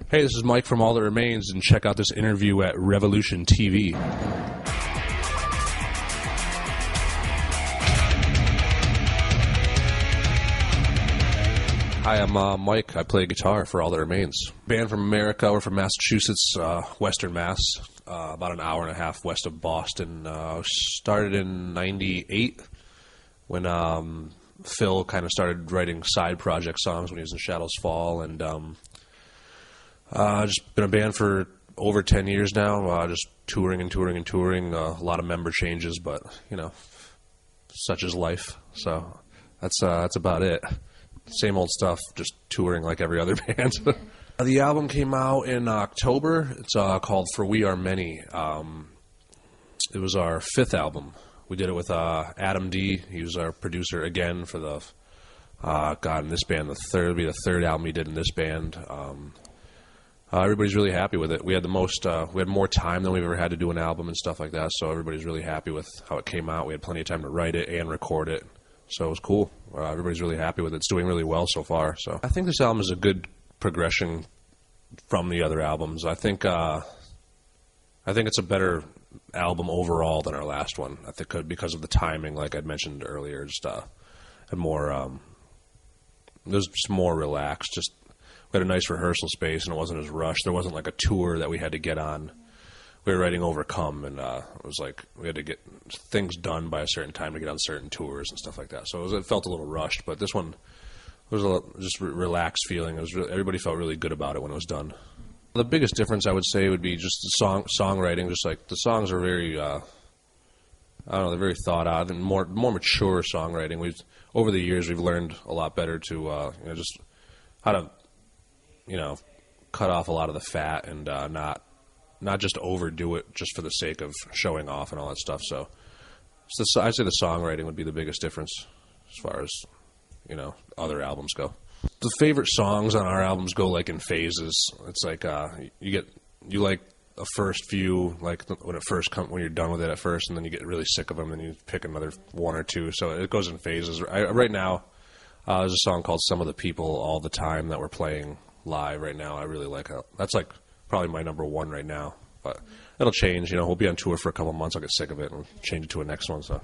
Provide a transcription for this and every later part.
Hey, this is Mike from All That Remains, and check out this interview at Revolution TV. Hi, I'm Mike. I play guitar for All That Remains. Band from America. We're from Massachusetts, Western Mass, about an hour and a half west of Boston. Started in '98 when Phil kind of started writing side project songs when he was in Shadows Fall, and just been a band for over 10 years now, just touring and touring and touring. A lot of member changes, but, you know, such is life. So that's about it. Same old stuff, just touring like every other band. The album came out in October. It's called For We Are Many. It was our fifth album. We did it with Adam D. He was our producer again for the, in this band, it'll be the third album he did in this band. Everybody's really happy with it. We had we had more time than we've ever had to do an album and stuff like that, so everybody's really happy with how it came out. We had plenty of time to write it and record it, so it was cool. Everybody's really happy with it. It's doing really well so far. So I think this album is a good progression from the other albums. I think it's a better album overall than our last one. I think because of the timing, like I'd mentioned earlier, just had more. It was just more relaxed. Just we had a nice rehearsal space, and it wasn't as rushed. There wasn't like a tour that we had to get on. We were writing Overcome, and it was like we had to get things done by a certain time to get on certain tours and stuff like that. So it felt a little rushed, but this one was just relaxed feeling. Everybody felt really good about it when it was done. The biggest difference, I would say, would be just the songwriting. Just like the songs are very, they're very thought out and more mature songwriting. Over the years, we've learned a lot better to just how to cut off a lot of the fat and not just overdo it just for the sake of showing off and all that stuff. So I'd say the songwriting would be the biggest difference as far as, other albums go. The favorite songs on our albums go like in phases. It's like you like a first few, like when you're done with it at first, and then you get really sick of them, and you pick another one or two. So it goes in phases. Right now, there's a song called "Some of the People All the Time" that we're playing live right now. I really like it. That's like probably my number one right now, but it'll change. We'll be on tour for a couple of months. I'll get sick of it and change it to a next one. So,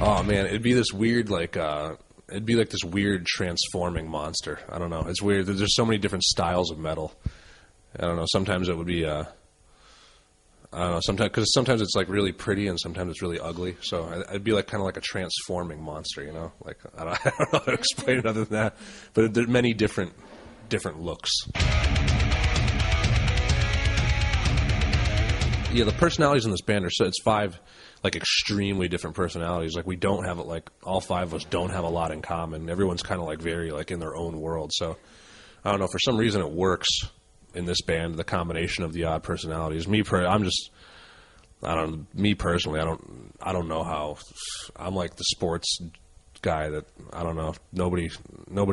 oh man, it'd be this weird this weird transforming monster. I don't know. It's weird. There's so many different styles of metal. I don't know. Sometimes it would be sometimes it's like really pretty and sometimes it's really ugly. So it'd be like kind of like a transforming monster, Like I don't know how to explain it other than that. But there's many different looks. Yeah, the personalities in this band it's five like extremely different personalities. Like we don't have it. Like all five of us don't have a lot in common. Everyone's kind of like very like in their own world. So I don't know. For some reason, it works in this band, the combination of the odd personalities. Me personally, I don't know how. I'm like the sports guy that I don't know. Nobody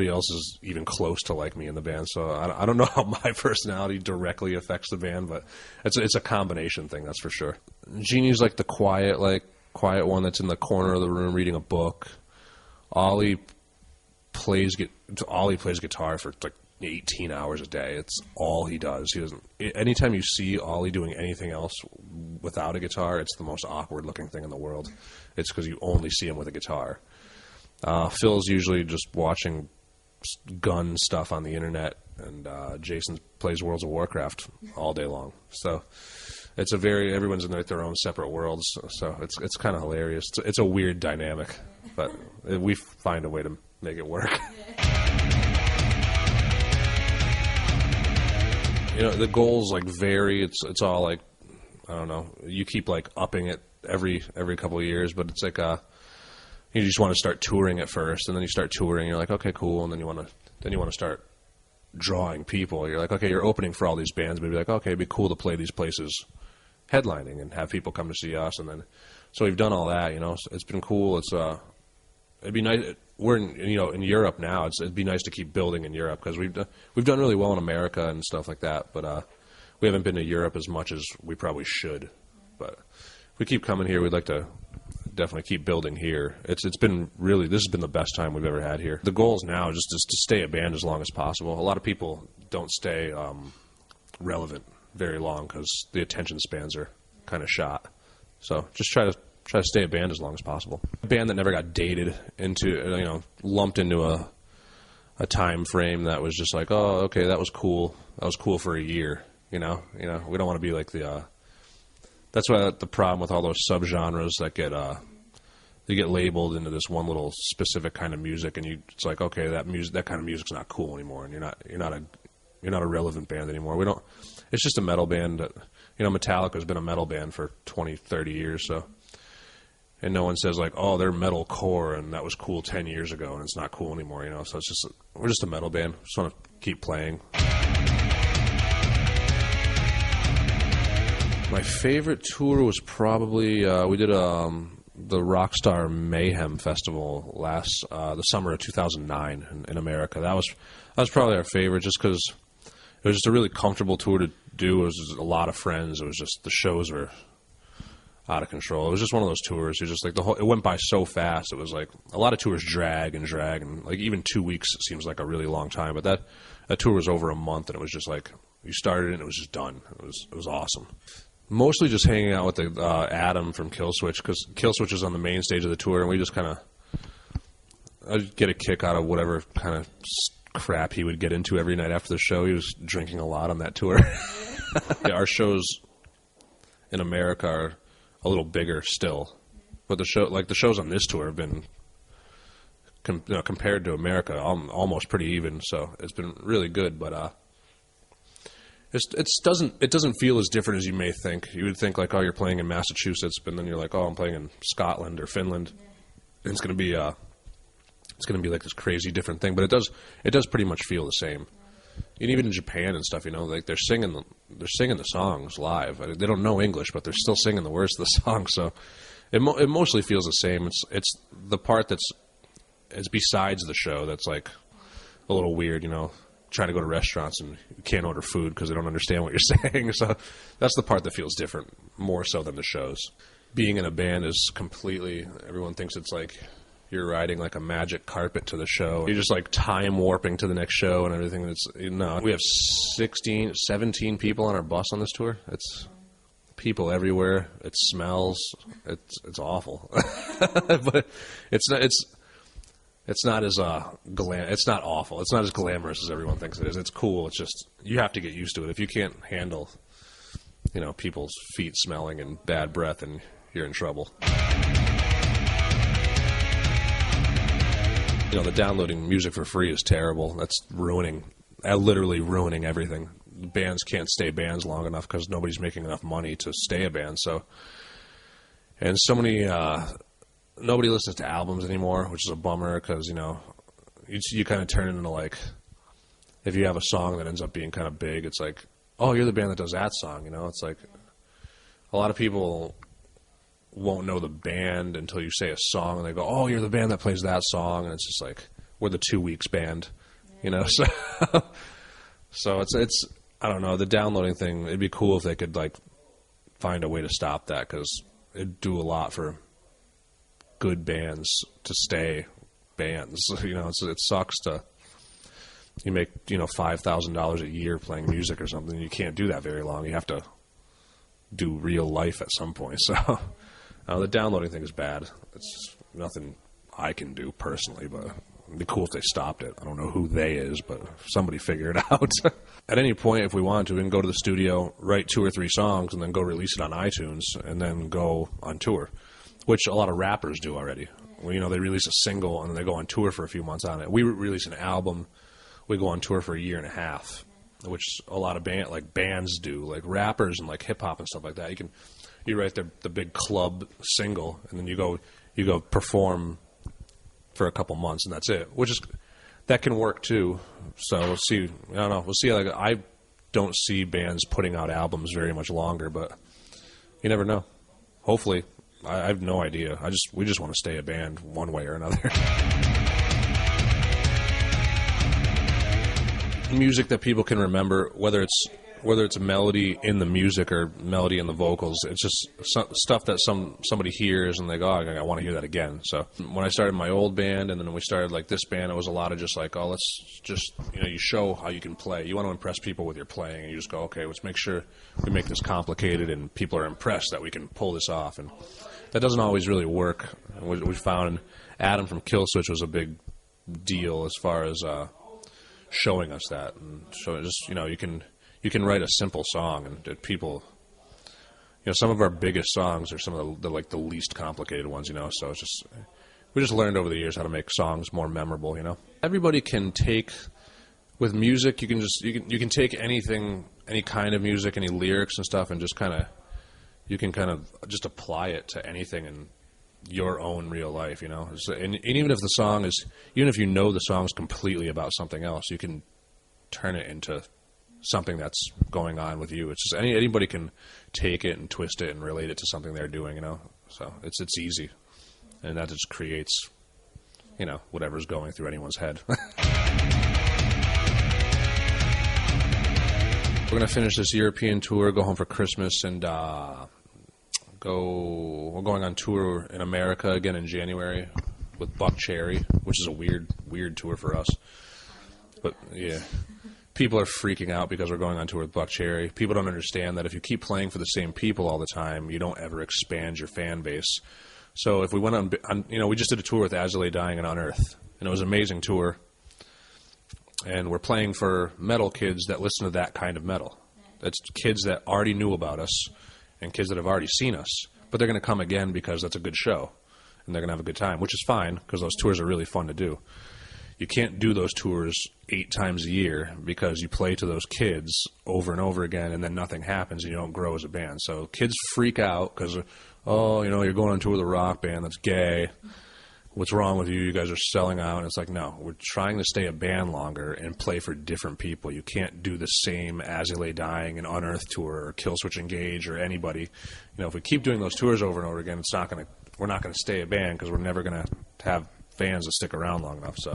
else is even close to like me in the band. So I don't know how my personality directly affects the band, but it's a combination thing, that's for sure. Jeannie's like the quiet one that's in the corner of the room reading a book. Ollie plays guitar for like 18 hours a day. It's all he does. He doesn't. Anytime you see Ollie doing anything else without a guitar, it's the most awkward looking thing in the world. It's because you only see him with a guitar. Phil's usually just watching gun stuff on the internet, and Jason plays Worlds of Warcraft all day long. So everyone's in their own separate worlds. So it's kind of hilarious. It's a weird dynamic, but we find a way to make it work. The goals like vary. It's all like, I don't know. You keep like upping it every couple of years, but it's like you just want to start touring at first, and then you start touring. You're like, okay, cool, and then you want to start drawing people. You're like, okay, you're opening for all these bands, but you're like, okay, it'd be cool to play these places, headlining, and have people come to see us, and then so we've done all that. So it's been cool. It'd be nice. We're in Europe now. It'd be nice to keep building in Europe because we've done really well in America and stuff like that. But we haven't been to Europe as much as we probably should. But if we keep coming here, we'd like to definitely keep building here. It's been really, this has been the best time we've ever had here. The goal is now just to stay a band as long as possible. A lot of people don't stay relevant very long because the attention spans are kind of shot. So just try to stay a band as long as possible. A band that never got dated into, lumped into a time frame that was just like, oh, okay, that was cool. That was cool for a year. We don't want to be like that's why the problem with all those subgenres that get labeled into this one little specific kind of music, and it's like, okay, that kind of music's not cool anymore, and you're not a relevant band anymore. It's just a metal band that, Metallica's been a metal band for 20, 30 years, so, and no one says like, oh, they're metal core and that was cool 10 years ago and it's not cool anymore, so we're just a metal band. Just want to keep playing. My favorite tour was probably we did the Rockstar Mayhem Festival the summer of 2009 in America. That was probably our favorite, just because it was just a really comfortable tour to do. It was just a lot of friends. It was just the shows were out of control. It was just one of those tours. It was just like it went by so fast. It was like a lot of tours drag, and like even 2 weeks seems like a really long time. But that tour was over a month, and it was just like you started and it was just done. It was awesome. Mostly just hanging out with Adam from Killswitch, because Killswitch is on the main stage of the tour, and we just I'd get a kick out of whatever kind of crap he would get into every night after the show. He was drinking a lot on that tour. Yeah, our shows in America are a little bigger still, but the shows on this tour have been compared to America almost pretty even. So it's been really good, but it doesn't feel as different as you may think. You would think like, oh, you're playing in Massachusetts, but then you're like, oh, I'm playing in Scotland or Finland, and it's going to be like this crazy different thing. But it does pretty much feel the same. And even in Japan and stuff, like they're singing the songs live. They don't know English, but they're still singing the words of the song. So it mostly feels the same. It's the part it's besides the show that's like a little weird, trying to go to restaurants and you can't order food because they don't understand what you're saying. So that's the part that feels different, more so than the shows. Being in a band is everyone thinks it's like you're riding like a magic carpet to the show. You're just like time warping to the next show and everything. We have 17 people on our bus on this tour. It's people everywhere. It smells. It's awful. But it's not as it's not awful. It's not as glamorous as everyone thinks it is. It's cool. It's just you have to get used to it. If you can't handle, people's feet smelling and bad breath, and you're in trouble. The downloading music for free is terrible. That's literally ruining everything. Bands can't stay bands long enough because nobody's making enough money to stay a band. Nobody listens to albums anymore, which is a bummer because, you kind of turn it into like, if you have a song that ends up being kind of big, it's like, oh, you're the band that does that song, It's like a lot of people won't know the band until you say a song, and they go, oh, you're the band that plays that song, and it's just like, we're the 2 weeks band, So it's I don't know, the downloading thing, it'd be cool if they could like find a way to stop that, because it'd do a lot for good bands to stay bands. It sucks you make $5,000 a year playing music or something. You can't do that very long. You have to do real life at some point. So the downloading thing is bad. It's nothing I can do personally, but it'd be cool if they stopped it. I don't know who they is, but somebody figure it out. At any point, if we wanted to, we can go to the studio, write 2 or 3 songs, and then go release it on iTunes, and then go on tour, which a lot of rappers do already. They release a single, and then they go on tour for a few months on it. We release an album, we go on tour for a year and a half, which a lot of bands do, like rappers and like hip-hop and stuff like that. You write the big club single, and then you go perform for a couple months, and that's it. That can work too. So we'll see. I don't know. We'll see. Like, I don't see bands putting out albums very much longer, but you never know. Hopefully, I have no idea. We just want to stay a band one way or another. Music that people can remember, whether it's whether it's a melody in the music or melody in the vocals, it's just stuff that somebody hears and they go, oh, I want to hear that again. So when I started my old band and then when we started like this band, it was a lot of just like, oh, let's just, you show how you can play. You want to impress people with your playing, and you just go, okay, let's make sure we make this complicated and people are impressed that we can pull this off. And that doesn't always really work. We found Adam from Killswitch was a big deal as far as showing us that, and so just you can write a simple song and people, some of our biggest songs are some of the least complicated ones, so it's just, we just learned over the years how to make songs more memorable. Everybody can take, with music, you can take anything, any kind of music, any lyrics and stuff, and just you can just apply it to anything in your own real life, and even if the song is, even if the song's completely about something else, you can turn it into something that's going on with you. It's just anybody can take it and twist it and relate it to something they're doing, so it's easy, and that just creates, whatever's going through anyone's head. We're going to finish this European tour, go home for Christmas, and we're going on tour in America again in January with Buck Cherry, which is a weird tour for us. But yeah, people are freaking out because we're going on tour with Buck Cherry. People don't understand that if you keep playing for the same people all the time, you don't ever expand your fan base. So if we went on, we just did a tour with As I Lay Dying and Unearth, and it was an amazing tour. And we're playing for metal kids that listen to that kind of metal. That's kids that already knew about us and kids that have already seen us. But they're going to come again because that's a good show, and they're going to have a good time, which is fine because those tours are really fun to do. You can't do those tours 8 times a year because you play to those kids over and over again, and then nothing happens and you don't grow as a band. So kids freak out because, you're going on tour with a rock band that's gay. What's wrong with you? You guys are selling out. And it's like, no, we're trying to stay a band longer and play for different people. You can't do the same As I Lay Dying and Unearth tour or Killswitch Engage or anybody. If we keep doing those tours over and over again, we're not going to stay a band because we're never going to have fans that stick around long enough. So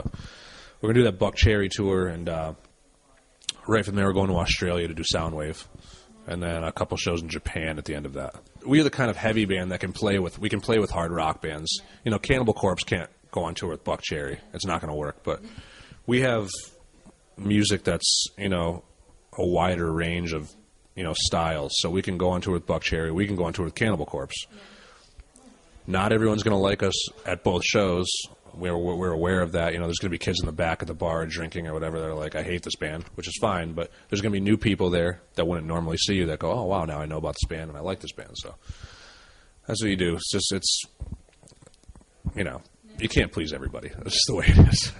we're going to do that Buck Cherry tour, and right from there we're going to Australia to do Soundwave, and then a couple shows in Japan at the end of that. We are the kind of heavy band that can play with hard rock bands. Cannibal Corpse can't go on tour with Buck Cherry. It's not going to work. But we have music that's, a wider range of, styles. So we can go on tour with Buck Cherry. We can go on tour with Cannibal Corpse. Not everyone's going to like us at both shows. We're aware of that. There's going to be kids in the back of the bar drinking or whatever. They're like, I hate this band, which is fine. But there's going to be new people there that wouldn't normally see you that go, oh, wow, now I know about this band and I like this band. So that's what you do. You can't please everybody. That's just the way it is.